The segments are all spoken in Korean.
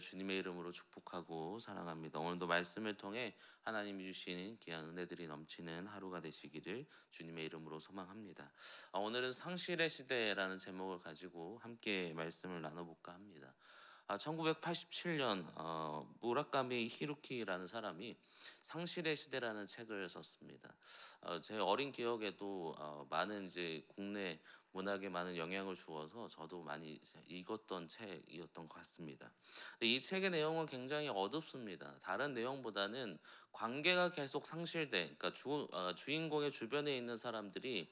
주님의 이름으로 축복하고 사랑합니다. 오늘도 말씀을 통해 하나님이 주시는 귀한 은혜들이 넘치는 하루가 되시기를 주님의 이름으로 소망합니다. 오늘은 상실의 시대라는 제목을 가지고 함께 말씀을 나눠볼까 합니다. 1987년 무라카미 히루키라는 사람이 상실의 시대라는 책을 썼습니다. 제 어린 기억에도 많은 이제 국내 문학에 많은 영향을 주어서 저도 많이 읽었던 책이었던 것 같습니다. 근데 이 책의 내용은 굉장히 어둡습니다. 다른 내용보다는 관계가 계속 상실돼, 그러니까 주인공의 주변에 있는 사람들이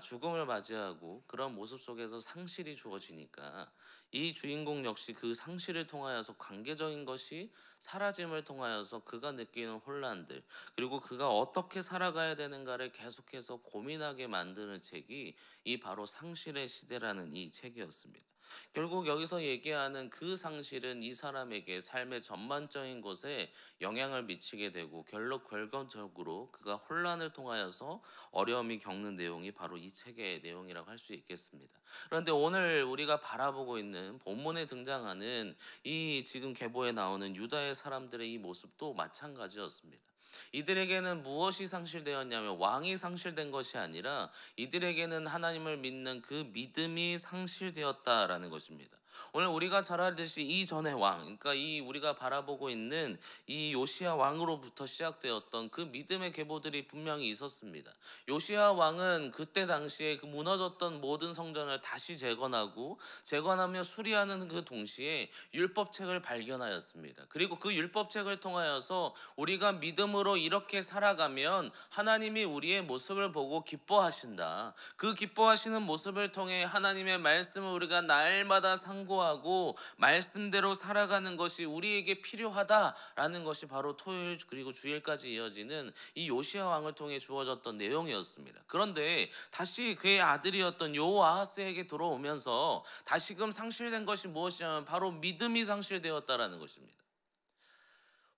죽음을 맞이하고 그런 모습 속에서 상실이 주어지니까 이 주인공 역시 그 상실을 통하여서 관계적인 것이 사라짐을 통하여서 그가 느끼는 혼란들, 그리고 그가 어떻게 살아가야 되는가를 계속해서 고민하게 만드는 책이 이 바로 상실의 시대라는 이 책이었습니다. 결국 여기서 얘기하는 그 상실은 이 사람에게 삶의 전반적인 것에 영향을 미치게 되고 결과적으로 그가 혼란을 통하여서 어려움이 겪는 내용이 바로 이 책의 내용이라고 할 수 있겠습니다. 그런데 오늘 우리가 바라보고 있는 본문에 등장하는 이 지금 계보에 나오는 유다의 사람들의 이 모습도 마찬가지였습니다. 이들에게는 무엇이 상실되었냐면 왕이 상실된 것이 아니라 이들에게는 하나님을 믿는 그 믿음이 상실되었다라는 것입니다. 오늘 우리가 잘 알듯이 이전의 왕, 그러니까 이 우리가 바라보고 있는 이 요시야 왕으로부터 시작되었던 그 믿음의 계보들이 분명히 있었습니다. 요시야 왕은 그때 당시에 그 무너졌던 모든 성전을 다시 재건하며 수리하는 그 동시에 율법책을 발견하였습니다. 그리고 그 율법책을 통하여서 우리가 믿음으로 이렇게 살아가면 하나님이 우리의 모습을 보고 기뻐하신다. 그 기뻐하시는 모습을 통해 하나님의 말씀을 우리가 날마다 상고하고 말씀대로 살아가는 것이 우리에게 필요하다라는 것이 바로 토요일 그리고 주일까지 이어지는 이 요시야 왕을 통해 주어졌던 내용이었습니다. 그런데 다시 그의 아들이었던 요아하스에게 들어오면서 다시금 상실된 것이 무엇이냐면 바로 믿음이 상실되었다라는 것입니다.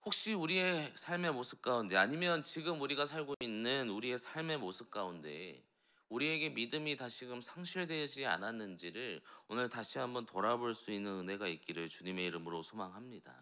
혹시 우리의 삶의 모습 가운데 아니면 지금 우리가 살고 있는 우리의 삶의 모습 가운데 우리에게 믿음이 다시금 상실되지 않았는지를 오늘 다시 한번 돌아볼 수 있는 은혜가 있기를 주님의 이름으로 소망합니다.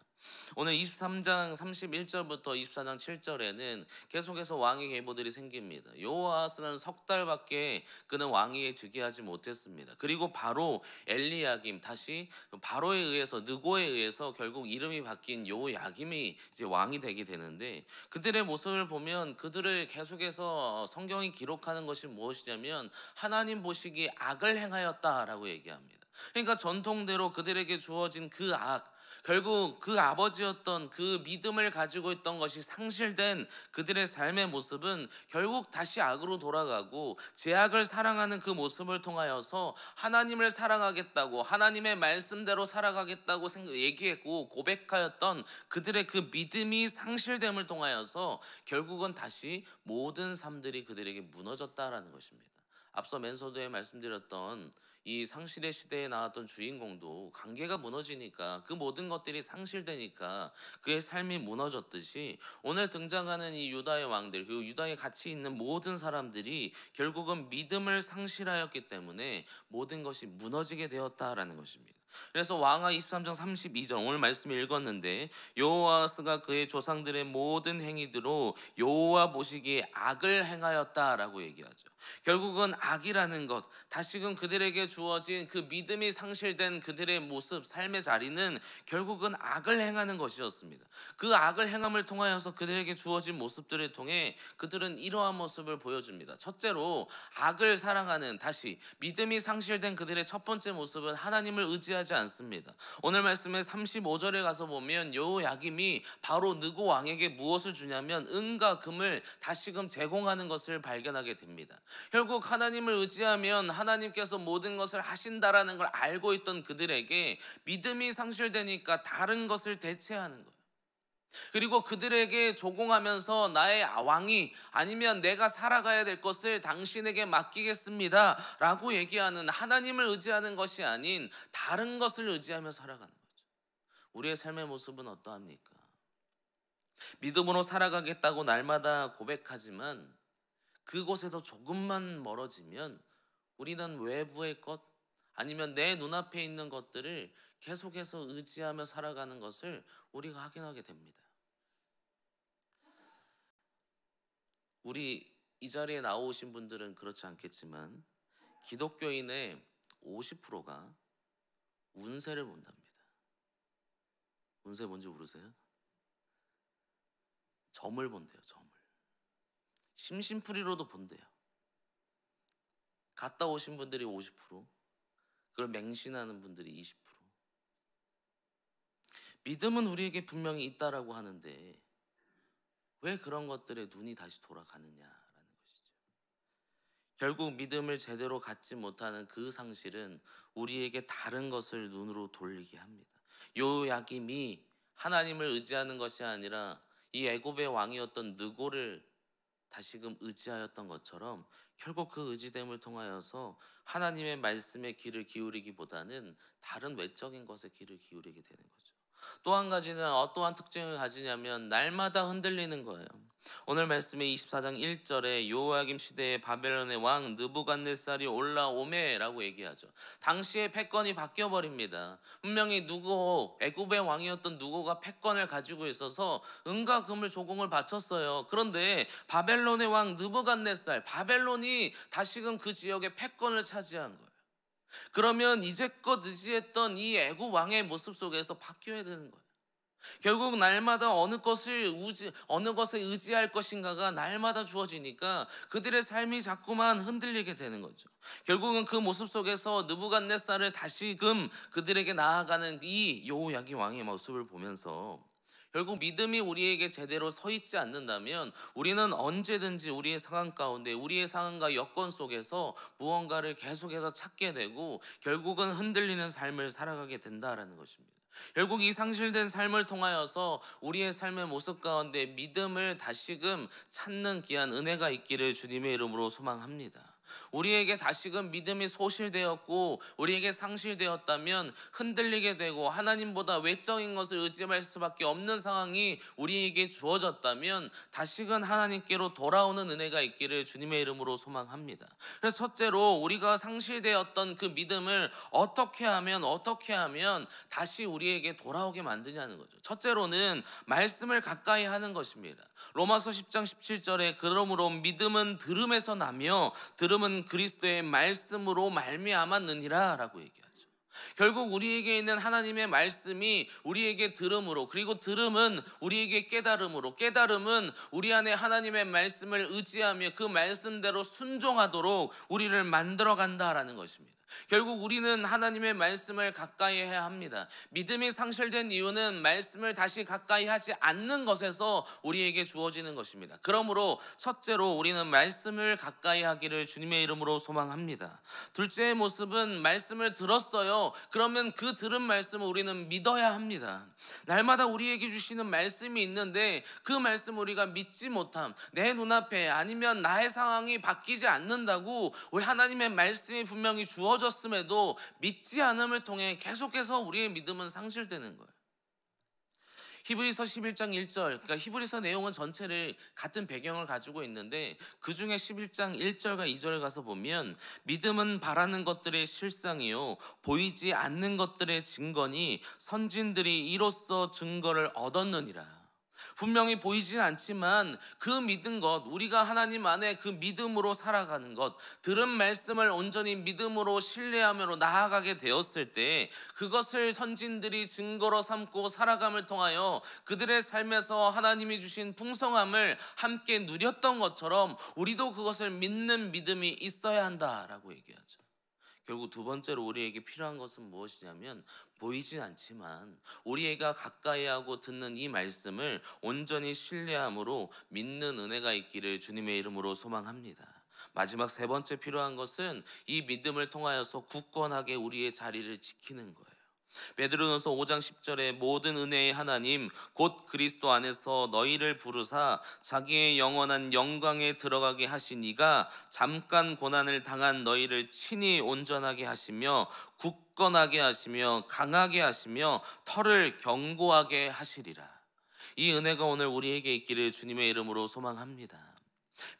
오늘 23장 31절부터 24장 7절에는 계속해서 왕의 계보들이 생깁니다. 요아스는 석 달밖에 그는 왕위에 즉위하지 못했습니다. 그리고 바로 엘리야김, 다시 바로에 의해서 느고에 의해서 결국 이름이 바뀐 요야김이 이제 왕이 되게 되는데, 그들의 모습을 보면 그들을 계속해서 성경이 기록하는 것이 무엇이냐면 하나님 보시기에 악을 행하였다라고 얘기합니다. 그러니까 전통대로 그들에게 주어진 그 악, 결국 그 아버지였던 그 믿음을 가지고 있던 것이 상실된 그들의 삶의 모습은 결국 다시 악으로 돌아가고 죄악을 사랑하는 그 모습을 통하여서 하나님을 사랑하겠다고 하나님의 말씀대로 살아가겠다고 얘기했고 고백하였던 그들의 그 믿음이 상실됨을 통하여서 결국은 다시 모든 삶들이 그들에게 무너졌다라는 것입니다. 앞서 맨서도에 말씀드렸던 이 상실의 시대에 나왔던 주인공도 관계가 무너지니까 그 모든 것들이 상실되니까 그의 삶이 무너졌듯이 오늘 등장하는 이 유다의 왕들, 그리고 유다에 같이 있는 모든 사람들이 결국은 믿음을 상실하였기 때문에 모든 것이 무너지게 되었다라는 것입니다. 그래서 왕하 23장 32절 오늘 말씀을 읽었는데, 여호와스가 그의 조상들의 모든 행위대로 여호와 보시기에 악을 행하였다라고 얘기하죠. 결국은 악이라는 것, 다시금 그들에게 주어진 그 믿음이 상실된 그들의 모습, 삶의 자리는 결국은 악을 행하는 것이었습니다. 그 악을 행함을 통하여서 그들에게 주어진 모습들을 통해 그들은 이러한 모습을 보여줍니다. 첫째로 악을 사랑하는, 다시 믿음이 상실된 그들의 첫 번째 모습은 하나님을 의지하지 않습니다. 오늘 말씀의 35절에 가서 보면 여호야김이 바로 느고 왕에게 무엇을 주냐면 은과 금을 다시금 제공하는 것을 발견하게 됩니다. 결국 하나님을 의지하면 하나님께서 모든 것을 하신다라는 걸 알고 있던 그들에게 믿음이 상실되니까 다른 것을 대체하는 거예요. 그리고 그들에게 조공하면서 나의 왕이 아니면 내가 살아가야 될 것을 당신에게 맡기겠습니다 라고 얘기하는, 하나님을 의지하는 것이 아닌 다른 것을 의지하며 살아가는 거죠. 우리의 삶의 모습은 어떠합니까? 믿음으로 살아가겠다고 날마다 고백하지만 그곳에서 조금만 멀어지면 우리는 외부의 것, 아니면 내 눈앞에 있는 것들을 계속해서 의지하며 살아가는 것을 우리가 확인하게 됩니다. 우리 이 자리에 나오신 분들은 그렇지 않겠지만 기독교인의 50%가 운세를 본답니다. 운세 뭔지 모르세요? 점을 본대요. 점을. 심심풀이로도 본대요. 갔다 오신 분들이 50%, 그걸 맹신하는 분들이 20%. 믿음은 우리에게 분명히 있다라고 하는데 왜 그런 것들에 눈이 다시 돌아가느냐라는 것이죠. 결국 믿음을 제대로 갖지 못하는 그 상실은 우리에게 다른 것을 눈으로 돌리게 합니다. 요야김이 하나님을 의지하는 것이 아니라 이 애굽의 왕이었던 느고를 다시금 의지하였던 것처럼 결국 그 의지됨을 통하여서 하나님의 말씀에 귀를 기울이기보다는 다른 외적인 것에 귀를 기울이게 되는 거죠. 또 한 가지는 어떠한 특징을 가지냐면 날마다 흔들리는 거예요. 오늘 말씀의 24장 1절에 여호야김 시대의 바벨론의 왕 느부갓네살이 올라오매라고 얘기하죠. 당시에 패권이 바뀌어 버립니다. 분명히 애굽의 왕이었던 누고가 패권을 가지고 있어서 은과 금을 조공을 바쳤어요. 그런데 바벨론의 왕 느부갓네살, 바벨론이 다시금 그 지역의 패권을 차지한 거예요. 그러면 이제껏 의지했던 이 애굽 왕의 모습 속에서 바뀌어야 되는 거예요. 결국 날마다 어느 것에 의지할 것인가가 날마다 주어지니까 그들의 삶이 자꾸만 흔들리게 되는 거죠. 결국은 그 모습 속에서 느부갓네살을 다시금 그들에게 나아가는 이 여호야김 왕의 모습을 보면서 결국 믿음이 우리에게 제대로 서 있지 않는다면 우리는 언제든지 우리의 상황 가운데 우리의 상황과 여건 속에서 무언가를 계속해서 찾게 되고 결국은 흔들리는 삶을 살아가게 된다라는 것입니다. 결국 이 상실된 삶을 통하여서 우리의 삶의 모습 가운데 믿음을 다시금 찾는 귀한 은혜가 있기를 주님의 이름으로 소망합니다. 우리에게 다시금 믿음이 소실되었고 우리에게 상실되었다면 흔들리게 되고 하나님보다 외적인 것을 의지할 수밖에 없는 상황이 우리에게 주어졌다면 다시금 하나님께로 돌아오는 은혜가 있기를 주님의 이름으로 소망합니다. 그래서 첫째로 우리가 상실되었던 그 믿음을 어떻게 하면 다시 우리에게 돌아오게 만드냐는 거죠. 첫째로는 말씀을 가까이 하는 것입니다. 로마서 10장 17절에 그러므로 믿음은 들음에서 나며 들음은 그리스도의 말씀으로 말미암았느니라 라고 얘기하죠. 결국 우리에게 있는 하나님의 말씀이 우리에게 들음으로, 그리고 들음은 우리에게 깨달음으로, 깨달음은 우리 안에 하나님의 말씀을 의지하며 그 말씀대로 순종하도록 우리를 만들어 간다라는 것입니다. 결국 우리는 하나님의 말씀을 가까이 해야 합니다. 믿음이 상실된 이유는 말씀을 다시 가까이 하지 않는 것에서 우리에게 주어지는 것입니다. 그러므로 첫째로 우리는 말씀을 가까이 하기를 주님의 이름으로 소망합니다. 둘째의 모습은 말씀을 들었어요. 그러면 그 들은 말씀을 우리는 믿어야 합니다. 날마다 우리에게 주시는 말씀이 있는데 그 말씀 우리가 믿지 못함, 내 눈앞에 아니면 나의 상황이 바뀌지 않는다고 우리 하나님의 말씀이 분명히 주어졌음에도 믿지 않음을 통해 계속해서 우리의 믿음은 상실되는 거예요. 히브리서 11장 1절, 그러니까 히브리서 내용은 전체를 같은 배경을 가지고 있는데 그 중에 11장 1절과 2절을 가서 보면 믿음은 바라는 것들의 실상이요 보이지 않는 것들의 증거니 선진들이 이로써 증거를 얻었느니라. 분명히 보이진 않지만 그 믿은 것, 우리가 하나님 안에 그 믿음으로 살아가는 것, 들은 말씀을 온전히 믿음으로 신뢰하며 나아가게 되었을 때 그것을 선진들이 증거로 삼고 살아감을 통하여 그들의 삶에서 하나님이 주신 풍성함을 함께 누렸던 것처럼 우리도 그것을 믿는 믿음이 있어야 한다라고 얘기하죠. 결국 두 번째로 우리에게 필요한 것은 무엇이냐면 보이진 않지만 우리가 가까이 하고 듣는 이 말씀을 온전히 신뢰함으로 믿는 은혜가 있기를 주님의 이름으로 소망합니다. 마지막 세 번째 필요한 것은 이 믿음을 통하여서 굳건하게 우리의 자리를 지키는 거예요. 베드로전서 5장 10절에 모든 은혜의 하나님 곧 그리스도 안에서 너희를 부르사 자기의 영원한 영광에 들어가게 하신 이가 잠깐 고난을 당한 너희를 친히 온전하게 하시며 굳건하게 하시며 강하게 하시며 털을 견고하게 하시리라. 이 은혜가 오늘 우리에게 있기를 주님의 이름으로 소망합니다.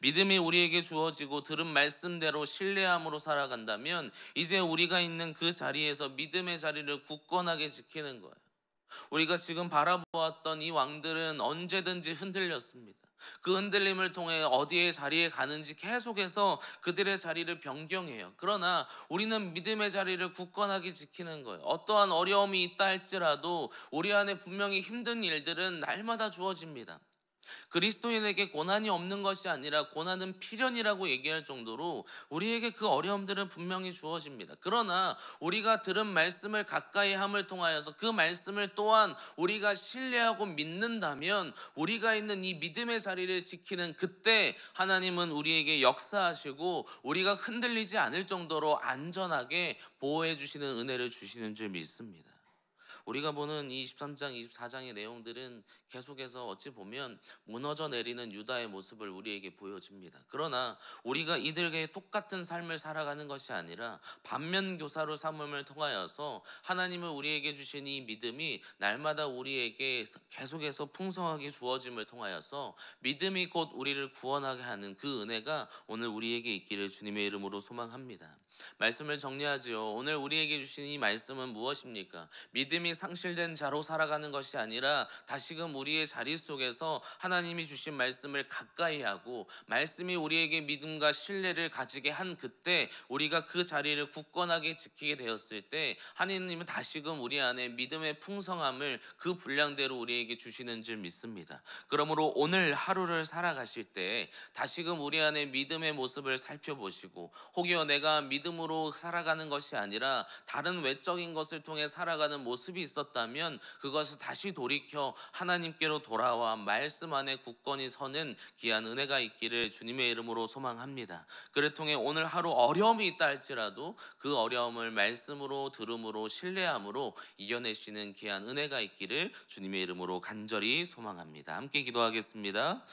믿음이 우리에게 주어지고 들은 말씀대로 신뢰함으로 살아간다면 이제 우리가 있는 그 자리에서 믿음의 자리를 굳건하게 지키는 거예요. 우리가 지금 바라보았던 이 왕들은 언제든지 흔들렸습니다. 그 흔들림을 통해 어디에 자리에 가는지 계속해서 그들의 자리를 변경해요. 그러나 우리는 믿음의 자리를 굳건하게 지키는 거예요. 어떠한 어려움이 있다 할지라도 우리 안에 분명히 힘든 일들은 날마다 주어집니다. 그리스도인에게 고난이 없는 것이 아니라 고난은 필연이라고 얘기할 정도로 우리에게 그 어려움들은 분명히 주어집니다. 그러나 우리가 들은 말씀을 가까이 함을 통하여서 그 말씀을 또한 우리가 신뢰하고 믿는다면 우리가 있는 이 믿음의 자리를 지키는 그때 하나님은 우리에게 역사하시고 우리가 흔들리지 않을 정도로 안전하게 보호해 주시는 은혜를 주시는 줄 믿습니다. 우리가 보는 이 23장, 24장의 내용들은 계속해서 어찌 보면 무너져 내리는 유다의 모습을 우리에게 보여줍니다. 그러나 우리가 이들에게 똑같은 삶을 살아가는 것이 아니라 반면교사로 삼음을 통하여서 하나님을 우리에게 주신 이 믿음이 날마다 우리에게 계속해서 풍성하게 주어짐을 통하여서 믿음이 곧 우리를 구원하게 하는 그 은혜가 오늘 우리에게 있기를 주님의 이름으로 소망합니다. 말씀을 정리하지요. 오늘 우리에게 주신 이 말씀은 무엇입니까? 믿음이 상실된 자로 살아가는 것이 아니라 다시금 우리의 자리 속에서 하나님이 주신 말씀을 가까이 하고 말씀이 우리에게 믿음과 신뢰를 가지게 한 그때 우리가 그 자리를 굳건하게 지키게 되었을 때 하나님은 다시금 우리 안에 믿음의 풍성함을 그 분량대로 우리에게 주시는 줄 믿습니다. 그러므로 오늘 하루를 살아가실 때 다시금 우리 안에 믿음의 모습을 살펴보시고 혹여 내가 믿음으로 살아가는 것이 아니라 다른 외적인 것을 통해 살아가는 모습이 있었다면 그것을 다시 돌이켜 하나님께로 돌아와 말씀 안에 굳건히 서는 귀한 은혜가 있기를 주님의 이름으로 소망합니다. 그를 통해 오늘 하루 어려움이 있다 할지라도 그 어려움을 말씀으로 들음으로 신뢰함으로 이겨내시는 귀한 은혜가 있기를 주님의 이름으로 간절히 소망합니다. 함께 기도하겠습니다.